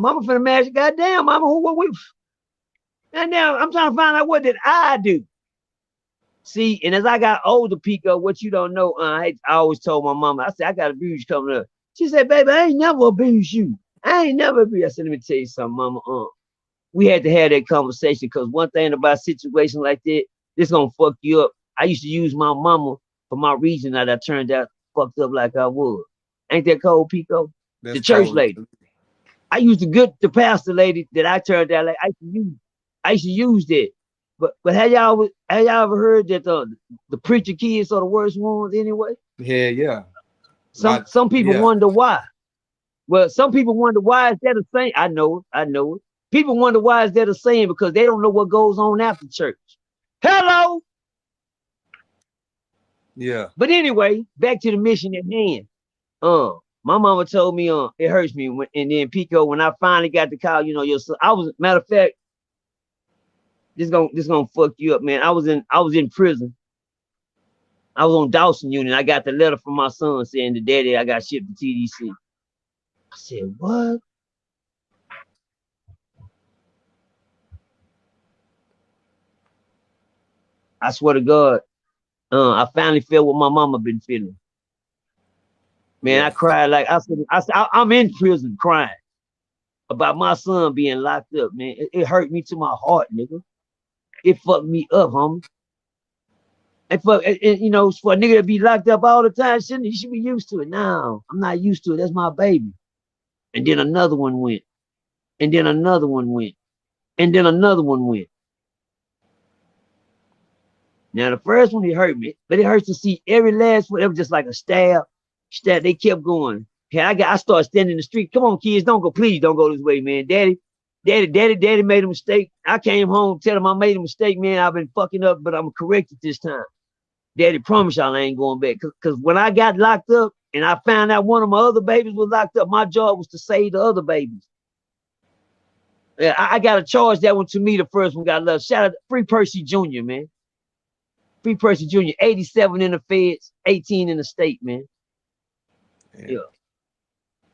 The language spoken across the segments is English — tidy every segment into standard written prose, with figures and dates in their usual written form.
Mama finna match. Goddamn, mama, who what we? And now I'm trying to find out what did I do. See, and as I got older, Pico, what you don't know, I always told my mama, I said, I got abuse coming up. She said, baby, I ain't never abused you. I ain't never abused. I said, let me tell you something, mama. We had to have that conversation because one thing about a situation like that, this gonna fuck you up. I used to use my mama for my reason that I turned out fucked up like I was. Ain't that cold, Pico? The That's church cold. lady. I used the pastor lady that I turned out like I used to use that. But have y'all ever heard that the preacher kids are the worst ones anyway? Yeah. Some people Yeah. wonder why. Well, some people wonder why is that a saying. I know it. People wonder why is that a saying because they don't know what goes on after church. Hello. Yeah. But anyway, back to the mission at hand. My mama told me it hurts me and then Pico when I finally got the call, your son. I was matter of fact, this gonna fuck you up, man. I was in prison. I was on Dawson Unit. I got the letter from my son saying the daddy I got shipped to TDC. I said, what? I swear to God, I finally felt what my mama been feeling. Man, Yeah. I cried like I'm in prison crying about my son being locked up, man. It hurt me to my heart, nigga. It fucked me up, homie. And for for a nigga to be locked up all the time, he should be used to it. No, I'm not used to it. That's my baby. And then another one went. And then another one went. And then another one went. Now the first one it hurt me, but it hurts to see every last one. It was just like a stab. Stab. They kept going. Yeah, I started standing in the street. Come on, kids, don't go. Please don't go this way, man. Daddy made a mistake. I came home, tell him I made a mistake, man. I've been fucking up, but I'm corrected this time. Daddy promise y'all I ain't going back. Cause when I got locked up and I found out one of my other babies was locked up, my job was to save the other babies. Yeah, I got to charge that one to me. The first one got love. Shout out to Free Percy Jr., man. Free Percy Jr., 87 in the feds, 18 in the state, man. Yeah.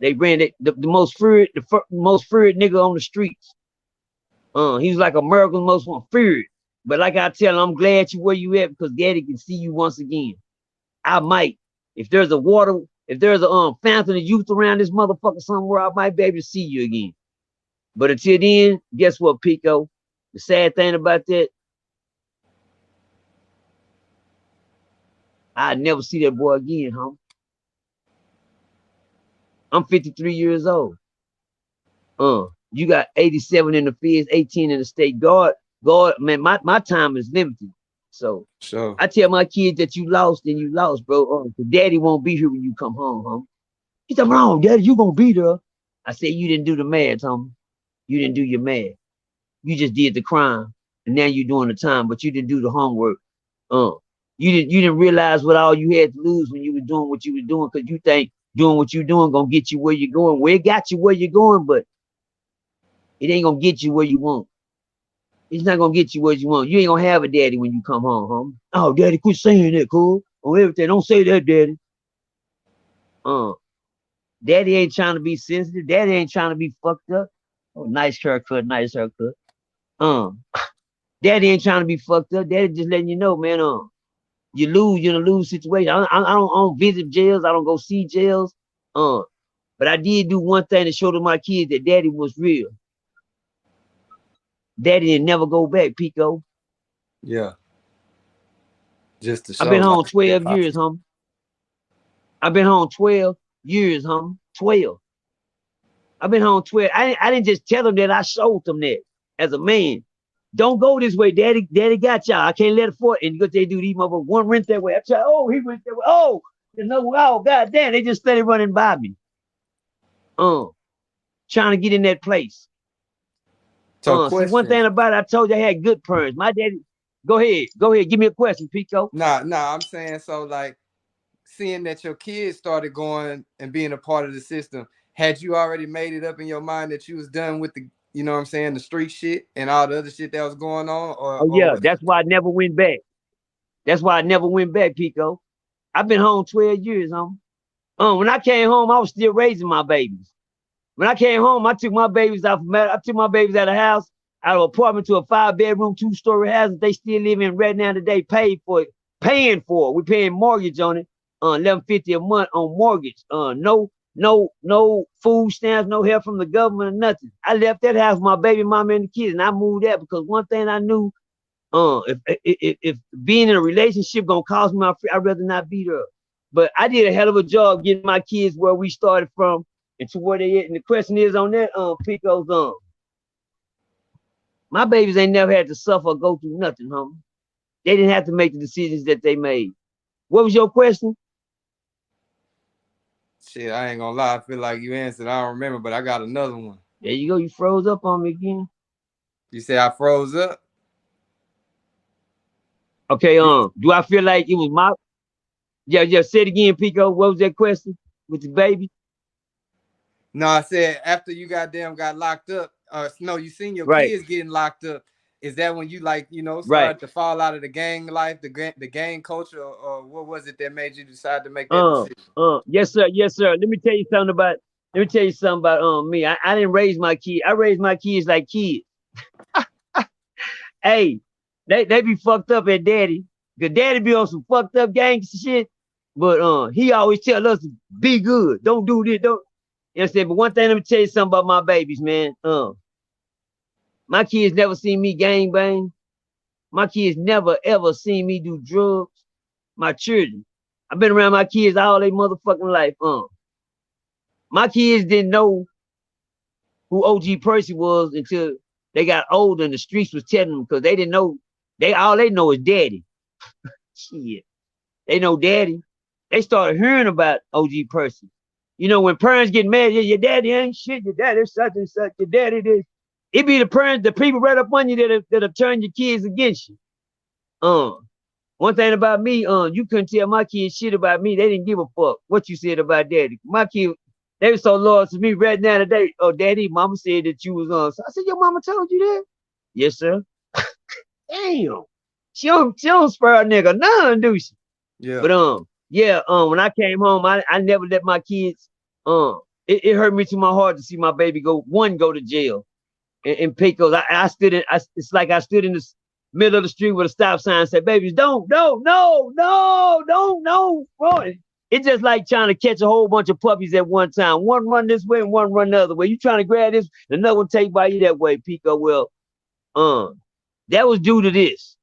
They ran it, the most feared, most feared nigga on the streets. He was like America's most one feared. But like I tell him, I'm glad you where you at because daddy can see you once again. I might. If there's a fountain of youth around this motherfucker somewhere, I might be able to see you again. But until then, guess what, Pico? The sad thing about that, I'd never see that boy again, huh? I'm 53 years old. You got 87 in the feds, 18 in the state. God, man, my time is limited. So sure. I tell my kids that you lost, bro. Daddy won't be here when you come home, huh? He said, wrong, daddy, you gonna be there. I said, you didn't do the math, homie. You didn't do your math. You just did the crime, and now you're doing the time, but you didn't do the homework. You didn't realize what all you had to lose when you were doing what you were doing, because you think doing what you're doing gonna get you where you're going. Well, it got you where you're going, but it ain't gonna get you where you want. It's not gonna get you where you want. You ain't gonna have a daddy when you come home, homie. Oh, daddy, quit saying that, cool. On everything, don't say that, daddy. Daddy ain't trying to be sensitive. Daddy ain't trying to be fucked up. Oh, nice haircut, nice haircut. Daddy ain't trying to be fucked up. Daddy just letting you know, man. You're in a lose situation. I don't visit jails. I don't go see jails. But I did do one thing to show to my kids that daddy was real. Daddy didn't never go back, Pico. Yeah. Just to show. I've been home 12 years, homie. I've been home 12 years, homie. 12. I've been home 12. I didn't just tell them that. I showed them that as a man. Don't go this way, daddy. Daddy got y'all. I can't let it for it. And what they do, these motherfuckers, one went that way. I try, oh, he went that way. Oh, there's no, oh, goddamn. They just started running by me. Trying to get in that place. So see, one thing about it, I told you I had good parents. My daddy, go ahead. Give me a question, Pico. Nah, I'm saying, so like, seeing that your kids started going and being a part of the system, had you already made it up in your mind that you was done with the, you know what I'm saying, the street shit and all the other shit that was going on? Oh, yeah, that's why I never went back. That's why I never went back, Pico. I've been home 12 years, homie. When I came home, I was still raising my babies. When I came home, I took my babies out of the house, out of an apartment to a 5-bedroom, 2-story house that they still live in right now today, paid for it, paying for it. We're paying mortgage on it, $11.50 a month on mortgage. No food stamps, no help from the government or nothing. I left that house with my baby mama and the kids, and I moved out because one thing I knew, if being in a relationship gonna cost me my free, I'd rather not be there. But I did a hell of a job getting my kids where we started from and to where they at. And the question is on that, Pico's my babies ain't never had to suffer or go through nothing, homie. They didn't have to make the decisions that they made. What was your question? Shit, I ain't gonna lie. I feel like you answered. I don't remember, but I got another one. There you go. You froze up on me again. You say I froze up? Okay, do I feel like it was my yeah, say it again, Pico. What was that question with the baby? No, I said after you got locked up, no, you seen your Right. kids getting locked up. Is that when you like, started Right. to fall out of the gang life, the gang culture, or what was it that made you decide to make that decision? Yes, sir. Let me tell you something about me. I didn't raise my kids. I raised my kids like kids. Hey, they be fucked up at daddy. Cause daddy be on some fucked up gang shit. But he always tell us to be good. Don't do this. Don't. You know what I'm saying? But one thing, let me tell you something about my babies, man. My kids never seen me gang bang. My kids never ever seen me do drugs. My children. I've been around my kids all their motherfucking life. My kids didn't know who OG Percy was until they got older and the streets was telling them, because they didn't know. All they know is daddy. Shit. They know daddy. They started hearing about OG Percy. You know, when parents get mad, yeah, your daddy ain't shit, your daddy such and such, your daddy this. It be the parents, the people right up on you that'll turn your kids against you. One thing about me, you couldn't tell my kids shit about me. They didn't give a fuck what you said about daddy. My kids, they were so loyal to me right now today. Oh, daddy, mama said that you was on. So I said, your mama told you that? Yes, sir. Damn. She don't spur a nigga none, do she? Yeah. But when I came home, I never let my kids, it hurt me to my heart to see my baby go to jail. And Pecos, it's like I stood in the middle of the street with a stop sign and said, babies, don't. It's just like trying to catch a whole bunch of puppies at one time. One run this way and one run the other way. You trying to grab this, another one take by you that way, Pico. Well, that was due to this.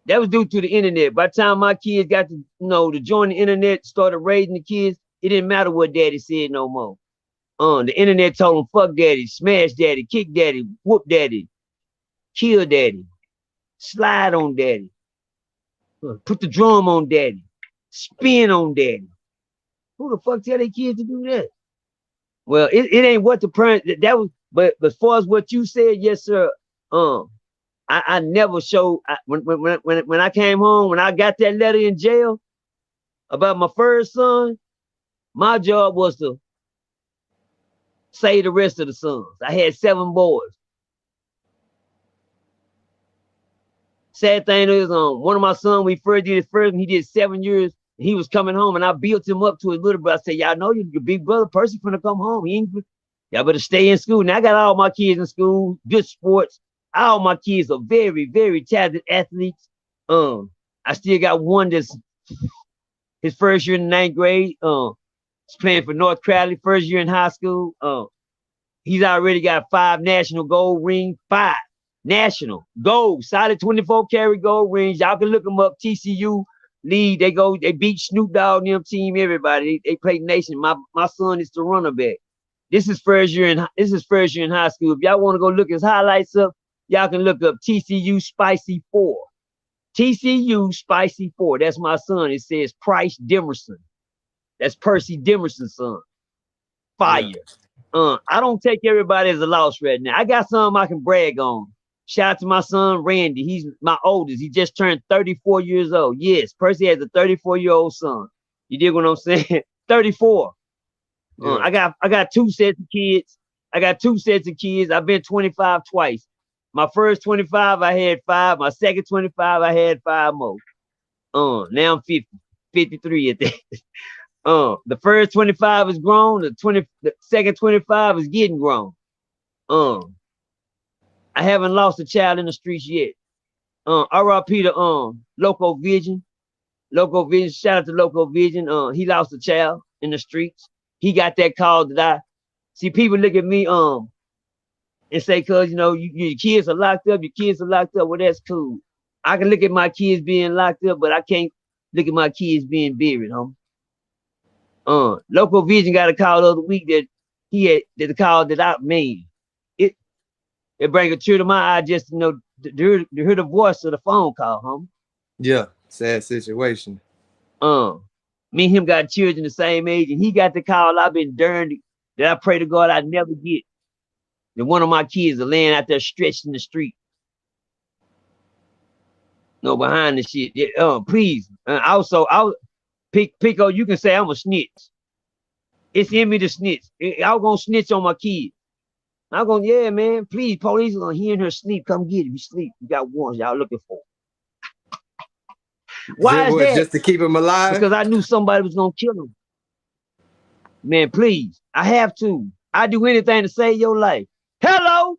That was due to the internet. By the time my kids got to join the internet, started raising the kids, it didn't matter what daddy said no more. The internet told them, fuck daddy, smash daddy, kick daddy, whoop daddy, kill daddy, slide on daddy, put the drum on daddy, spin on daddy. Who the fuck tell their kids to do that? Well, it ain't what the parent that was, but as far as what you said, yes, sir. I never showed when I came home, when I got that letter in jail about my first son, my job was to save the rest of the sons. I had 7 boys. Sad thing is, one of my sons, we first did his first, and he did 7 years, and he was coming home, and I built him up to his little brother. I said, y'all know your big brother Percy finna come home. Y'all better stay in school. Now I got all my kids in school, good sports. All my kids are very, very talented athletes. I still got one that's his first year in the 9th grade. He's playing for North Crowley, first year in high school. He's already got 5 national gold rings, 5 national gold, solid 24 karat gold rings. Y'all can look them up. TCU lead. They beat Snoop Dogg and them team, everybody. They play nation. My son is the runner back. This is first year in high school. If y'all want to go look his highlights up, y'all can look up TCU Spicy 4. TCU Spicy 4. That's my son. It says Price Demerson. That's Percy Demerson's son. Fire. Yeah. I don't take everybody as a loss right now. I got some I can brag on. Shout out to my son, Randy. He's my oldest. He just turned 34 years old. Yes, Percy has a 34-year-old son. You dig what I'm saying? 34. Yeah. I got 2 sets of kids. I've been 25 twice. My first 25, I had 5. My second 25, I had 5 more. Now I'm 50, 53 at that. The first 25 is grown. The second 25 is getting grown. I haven't lost a child in the streets yet. RIP to Local Vision. Local Vision, shout out to Local Vision. He lost a child in the streets. He got that call that I see people look at me and say, cause you know, your kids are locked up, your kids are locked up. Well, that's cool. I can look at my kids being locked up, but I can't look at my kids being buried, Local Vision got a call the other week that he had the call that I made. It bring a tear to my eye just to know to hear the voice of the phone call, Yeah, sad situation. Me and him got children the same age, and he got the call I've been darned that I pray to God I'd never get. That one of my kids are laying out there stretched in the street. No, behind the shit. Yeah, please. Also, Pico, you can say I'm a snitch. It's in me to snitch. I'm gonna snitch on my kids. I'm going, yeah, man, please, police are gonna hear her sleep. Come get him. You sleep. You got ones y'all looking for. Why is that? Just to keep him alive? Because I knew somebody was gonna kill him. Man, please. I have to. I do anything to save your life. Hello?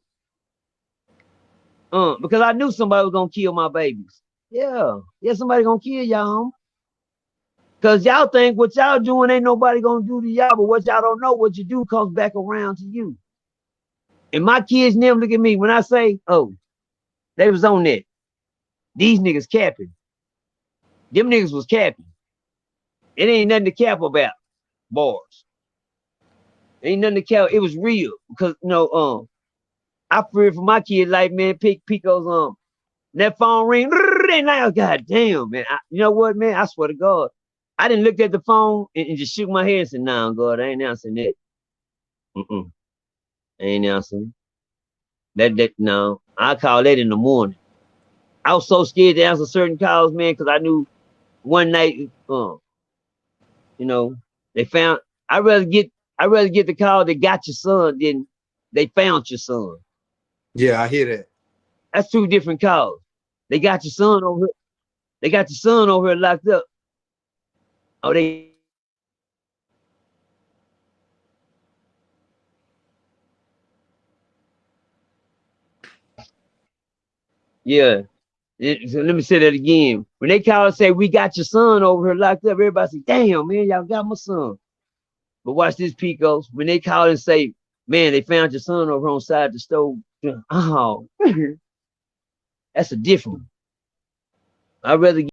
Because I knew somebody was gonna kill my babies. Yeah, somebody gonna kill y'all. Because y'all think what y'all doing ain't nobody gonna do to y'all, but what y'all don't know, what you do comes back around to you. And my kids never look at me when I say, oh, they was on that. These niggas capping. Them niggas was capping. It ain't nothing to cap about. Bars. Ain't nothing to cap. It was real. Because, you know, I feared for my kid like, man, Pico's, that phone ring. And now, God damn, man. You know what, man? I swear to God. I didn't look at the phone and just shook my head and said, nah, God, I ain't answering that. I ain't answering that. No, I call that in the morning. I was so scared to answer certain calls, man, because I knew one night, you know, they found. I'd rather get the call that got your son than they found your son. Yeah, I hear that. That's two different calls. They got your son over here. They got your son over here locked up. Oh, they. Yeah. So let me say that again. When they call and say, we got your son over here locked up, everybody say, damn, man, y'all got my son. But watch this, Picos. When they call and say, man, they found your son over on side the stove. Oh, that's a different one. I'd rather